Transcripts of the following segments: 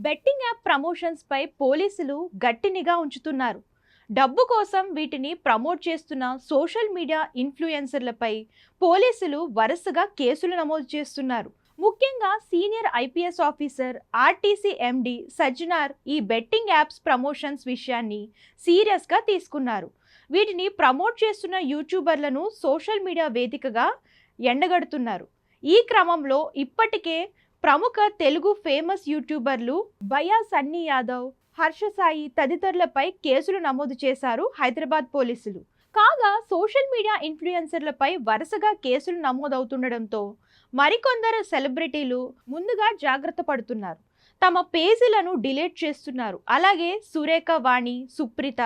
Betting app promotions పై పోలీసులు గట్టి నిఘా ఉంచుతున్నారు. డబ్బు కోసం వీటిని ప్రమోట్ చేస్తున్న సోషల్ మీడియా ఇన్ఫ్లుయెన్సర్లపై పోలీసులు వరుసగా కేసులు నమోదు చేస్తున్నారు. ముఖ్యంగా సీనియర్ ఐపీఎస్ ఆఫీసర్ ఆర్టీసీ ఎండి సజ్జనార్ ఈ బెట్టింగ్ యాప్స్ ప్రమోషన్స్ విషయాన్ని సీరియస్గా తీసుకున్నారు. వీటిని ప్రమోట్ చేస్తున్న యూట్యూబర్లను సోషల్ మీడియా వేదికగా ఎండగడుతున్నారు. ఈ క్రమంలో ఇప్పటికే ప్రముఖ తెలుగు ఫేమస్ యూట్యూబర్లు బయ్యా సన్నీ యాదవ్, హర్ష సాయి తదితరులపై కేసులు నమోదు చేశారు హైదరాబాద్ పోలీసులు. కాగా సోషల్ మీడియా ఇన్ఫ్లుయెన్సర్లపై వరుసగా కేసులు నమోదవుతుండడంతో మరికొందరు సెలబ్రిటీలు ముందుగా జాగ్రత్త పడుతున్నారు. తమ పేజీలను డిలీట్ చేస్తున్నారు. అలాగే సురేఖ వాణి, సుప్రీత,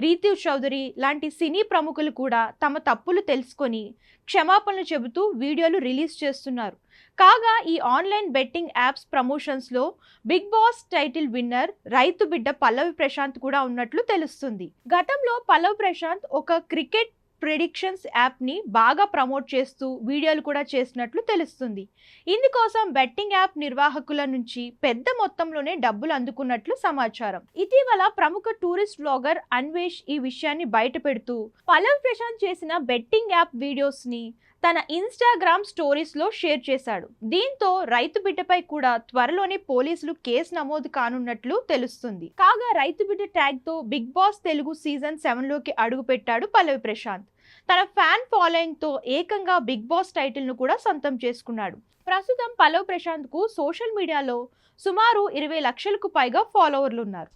రీతు చౌదరి లాంటి సినీ ప్రముఖులు కూడా తమ తప్పులు తెలుసుకొని క్షమాపణలు చెబుతూ వీడియోలు రిలీజ్ చేస్తున్నారు. కాగా ఈ ఆన్లైన్ బెట్టింగ్ యాప్స్ ప్రమోషన్స్లో బిగ్ బాస్ టైటిల్ విన్నర్ రైతు బిడ్డ పల్లవి ప్రశాంత్ కూడా ఉన్నట్లు తెలుస్తుంది. గతంలో పల్లవి ప్రశాంత్ ఒక క్రికెట్ ప్రిడిక్షన్స్ యాప్ని బాగా ప్రమోట్ చేస్తూ వీడియోలు కూడా చేసినట్లు తెలుస్తుంది. ఇందుకోసం బెట్టింగ్ యాప్ నిర్వాహకుల నుంచి పెద్ద మొత్తంలోనే డబ్బులు అందుకున్నట్లు సమాచారం. ఇటీవల ప్రముఖ టూరిస్ట్ బ్లాగర్ అన్వేష్ ఈ విషయాన్ని బయటపెడుతూ పల్లవి ప్రశాంత్ చేసిన బెట్టింగ్ యాప్ వీడియోస్ని తన ఇన్స్టాగ్రామ్ స్టోరీస్లో షేర్ చేశాడు. దీంతో రైతు బిడ్డపై కూడా త్వరలోనే పోలీసులు కేసు నమోదు కానున్నట్లు తెలుస్తుంది. కాగా రైతు బిడ్డ ట్యాగ్తో బిగ్ బాస్ తెలుగు సీజన్ 7లోకి అడుగుపెట్టాడు పల్లవి ప్రశాంత్. తన ఫ్యాన్ ఫాలోయింగ్తో ఏకంగా బిగ్ బాస్ టైటిల్ను కూడా సొంతం చేసుకున్నాడు. ప్రస్తుతం పల్లవి ప్రశాంత్కు సోషల్ మీడియాలో సుమారు 20 లక్షలకు పైగా ఫాలోవర్లు ఉన్నారు.